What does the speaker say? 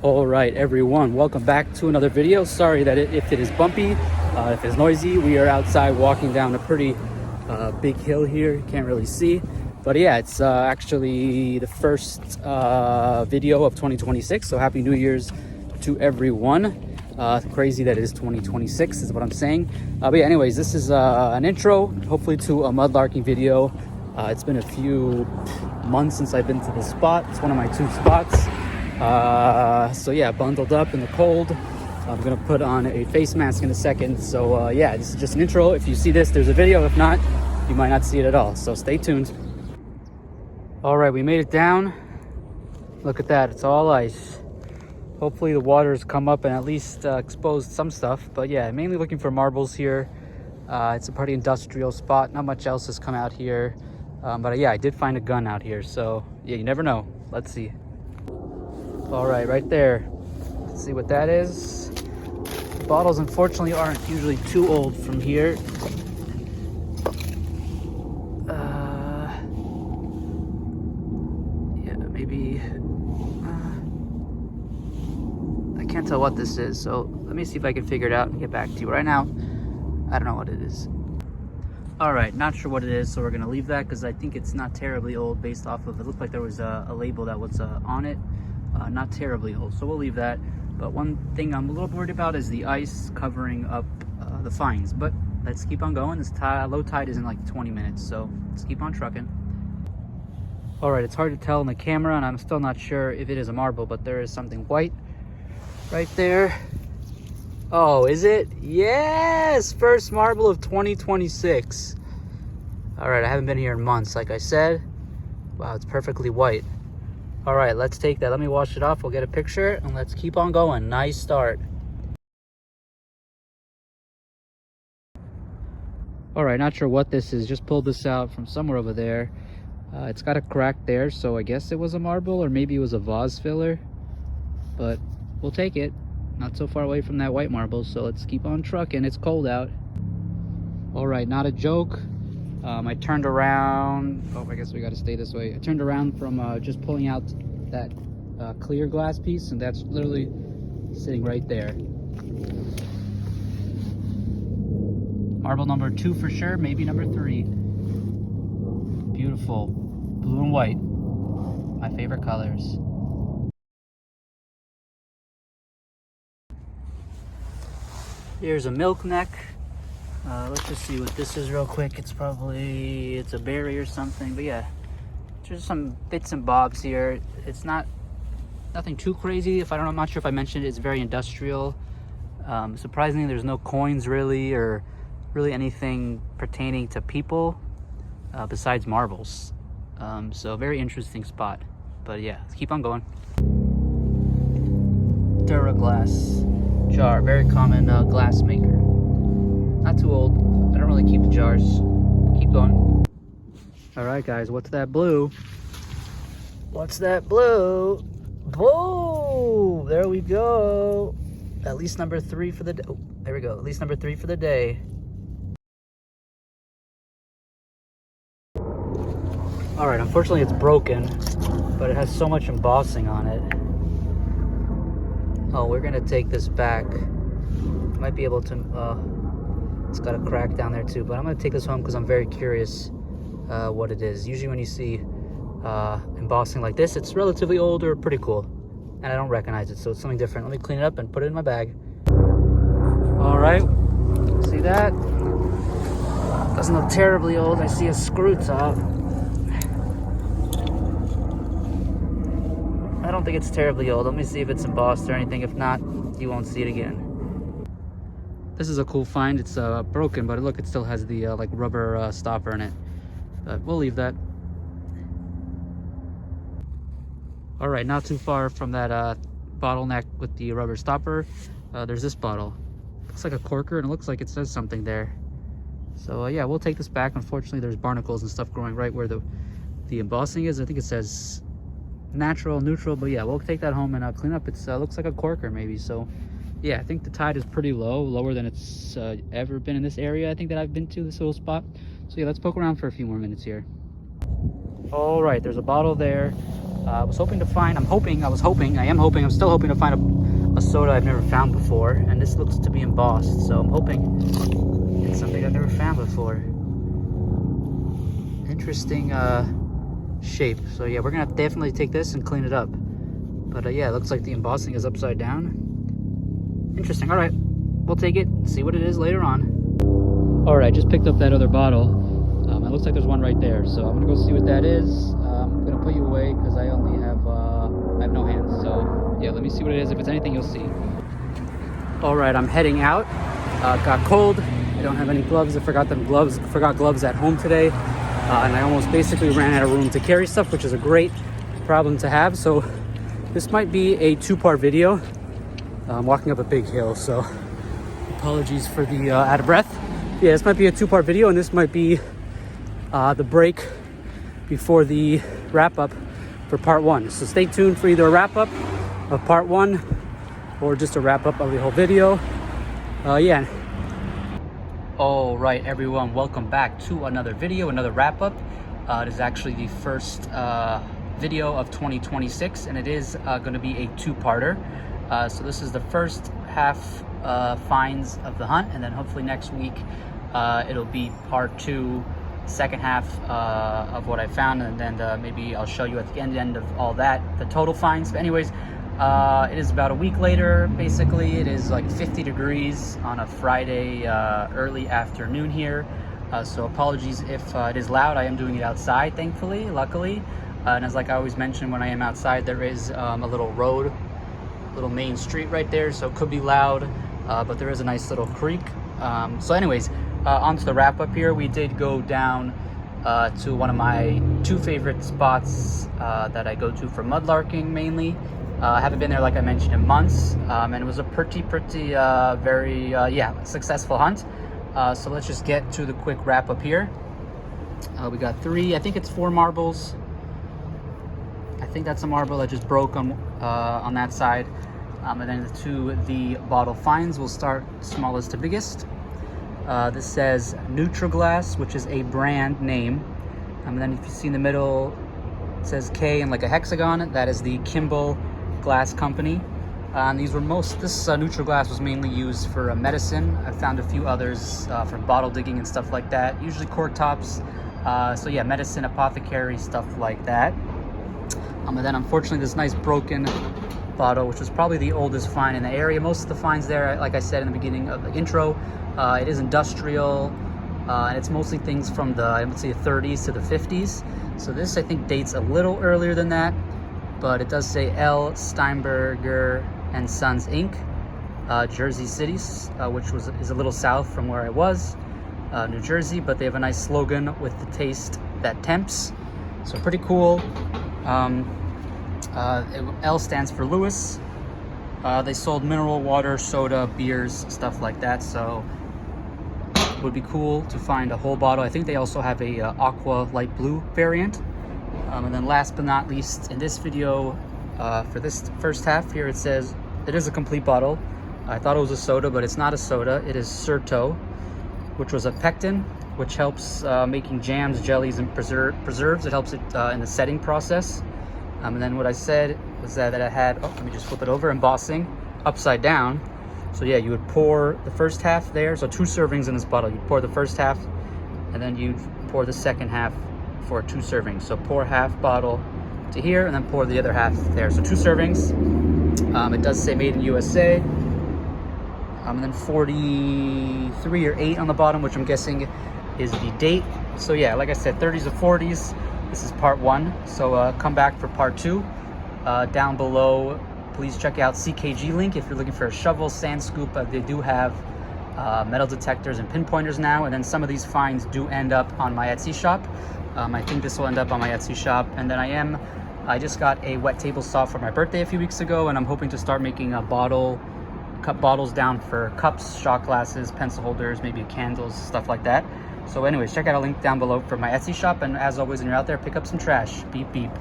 All right, everyone, welcome back to another video. Sorry that if it is bumpy, if it's noisy, we are outside walking down a pretty big hill here. You can't really see, but yeah, it's actually the first video of 2026. So happy New Year's to everyone. Crazy that it is 2026 is what I'm saying. But yeah, anyways, this is an intro, hopefully to a mudlarking video. It's been a few months since I've been to this spot. It's one of my two spots. So yeah, bundled up in the cold. I'm gonna put on a face mask in a second. So yeah, this is just an intro. If you see this, there's a video. If not, you might not see it at all. So stay tuned. All right, we made it down. Look at that, it's all ice. Hopefully the waters come up and at least expose some stuff. But yeah, mainly looking for marbles here. It's a pretty industrial spot. Not much else has come out here. But yeah, I did find a gun out here. So yeah, you never know. Let's see. All right there. Let's see what that is. The bottles unfortunately aren't usually too old from here. Yeah, maybe. I can't tell what this is, so let me see if I can figure it out and get back to you. Right now, I don't know what it is. All right, not sure what it is, so we're gonna leave that because I think it's not terribly old based off of, it looked like there was a label that was on it. Not terribly old, so we'll leave that. But one thing I'm a little worried about is the ice covering up the finds. But let's keep on going. This low tide is in like 20 minutes, so let's keep on trucking. All right, it's hard to tell in the camera, and I'm still not sure if it is a marble, but there is something white right there. Oh, is it? Yes! First marble of 2026. All right, I haven't been here in months, like I said. Wow, it's perfectly white. All right, let's take that. Let me wash it off. We'll get a picture and let's keep on going. Nice start. All right, not sure what this is. Just pulled this out from somewhere over there. It's got a crack there, so I guess it was a marble or maybe it was a vase filler, but we'll take it. Not so far away from that white marble, so let's keep on trucking. It's cold out. All right, not a joke. I turned around. Oh, I guess we got to stay this way. I turned around from just pulling out that clear glass piece, and that's literally sitting right there. Marble number 2 for sure, maybe number 3. Beautiful. Blue and white. My favorite colors. Here's a milk neck. Let's just see what this is real quick. It's a berry or something, but yeah, just some bits and bobs here. It's nothing too crazy. I'm not sure if I mentioned it, it's very industrial. Surprisingly, there's no coins really, or really anything pertaining to people besides marbles. So very interesting spot, but yeah, let's keep on going. Duraglass jar, very common glass maker. Not too old. I don't really keep the jars. Keep going. All right, guys, what's that blue? What's that blue? Whoa! There we go. At least number 3 for the day. Oh, there we go. At least number 3 for the day. All right, unfortunately it's broken, but it has so much embossing on it. Oh, we're gonna take this back. Might be able to, it's got a crack down there too, but I'm gonna take this home because I'm very curious what it is. Usually when you see embossing like this, it's relatively old or pretty cool, and I don't recognize it, so it's something different. Let me clean it up and put it in my bag. All right, see that? Doesn't look terribly old. I see a screw top. I don't think it's terribly old. Let me see if it's embossed or anything. If not, you won't see it again. This is a cool find. It's broken, but look, it still has the like rubber stopper in it. But we'll leave that. All right, not too far from that bottleneck with the rubber stopper, there's this bottle. Looks like a corker, and it looks like it says something there. So yeah, we'll take this back. Unfortunately, there's barnacles and stuff growing right where the embossing is. I think it says natural, neutral, but yeah, we'll take that home and clean up. It looks like a corker maybe. So yeah, I think the tide is pretty low, lower than it's ever been in this area I think that I've been to, this little spot. So yeah, let's poke around for a few more minutes here. All right, there's a bottle there. I was hoping to find, I'm still hoping to find a soda I've never found before. And this looks to be embossed, so I'm hoping it's something I've never found before. Interesting shape. So yeah, we're gonna definitely take this and clean it up. But yeah, it looks like the embossing is upside down. Interesting. All right, we'll take it, see what it is later on. All right, I just picked up that other bottle. It looks like there's one right there, so I'm gonna go see what that is. I'm gonna put you away because I only have I have no hands. So yeah, let me see what it is. If it's anything, you'll see. All right, I'm heading out. Got cold. I don't have any gloves. I forgot gloves at home today, and I almost basically ran out of room to carry stuff, which is a great problem to have. So this might be a two-part video. I'm walking up a big hill, so apologies for the out of breath. Yeah, this might be a two-part video, and this might be the break before the wrap-up for part one. So stay tuned for either a wrap-up of part one or just a wrap-up of the whole video. Yeah. All right, everyone, welcome back to another video, another wrap-up. It is actually the first video of 2026, and it is going to be a two-parter. So this is the first half finds of the hunt, and then hopefully next week it'll be part two, second half of what I found, and then maybe I'll show you at the end of all that the total finds. But anyways, it is about a week later. Basically, it is like 50 degrees on a Friday early afternoon here, so apologies if it is loud. I am doing it outside, thankfully, luckily, and as like I always mention, when I am outside, there is a little road, little main street right there, so it could be loud, but there is a nice little creek. So anyways, on to the wrap up here. We did go down to one of my two favorite spots that I go to for mudlarking mainly. I haven't been there, like I mentioned, in months, and it was a pretty very yeah, successful hunt. So let's just get to the quick wrap up here. We got I think it's 4 marbles. I think that's a marble that just broke on that side. And then to the bottle finds, we'll start smallest to biggest. This says Nutriglass, which is a brand name. And then if you see in the middle, it says K and like a hexagon. That is the Kimball Glass Company. And this Nutriglass was mainly used for medicine. I found a few others for bottle digging and stuff like that. Usually cork tops. So yeah, medicine, apothecary, stuff like that. And then unfortunately this nice broken bottle, which was probably the oldest find in the area. Most of the finds there, like I said in the beginning of the intro, it is industrial, and it's mostly things from the, I would say, 30s to the 50s. So this, I think, dates a little earlier than that, but it does say L. Steinberger and Sons Inc., Jersey City, which is a little south from where I was, New Jersey, but they have a nice slogan with the taste that tempts. So pretty cool. L stands for Lewis. They sold mineral water, soda, beers, stuff like that. So it would be cool to find a whole bottle. I think they also have a aqua light blue variant. And then last but not least, in this video, for this first half here, it says it is a complete bottle. I thought it was a soda, but it's not a soda. It is Certo, which was a pectin, which helps making jams, jellies, and preserves. It helps it in the setting process. And then what I said was that I had, let me just flip it over, embossing upside down. So yeah, you would pour the first half there. So 2 servings in this bottle. You'd pour the first half, and then you'd pour the second half for 2 servings. So pour half bottle to here, and then pour the other half there. So 2 servings. It does say made in USA. And then 43 or 8 on the bottom, which I'm guessing is the date. So yeah, like I said, 30s or 40s. This is part 1. So come back for part 2. Down below, please check out CKG link if you're looking for a shovel, sand scoop. They do have metal detectors and pinpointers now, and then some of these finds do end up on my Etsy shop. I think this will end up on my Etsy shop. And then I just got a wet table saw for my birthday a few weeks ago, and I'm hoping to start making cut bottles down for cups, shot glasses, pencil holders, maybe candles, stuff like that. So anyways, check out a link down below for my Etsy shop, and as always, when you're out there, pick up some trash. Beep beep.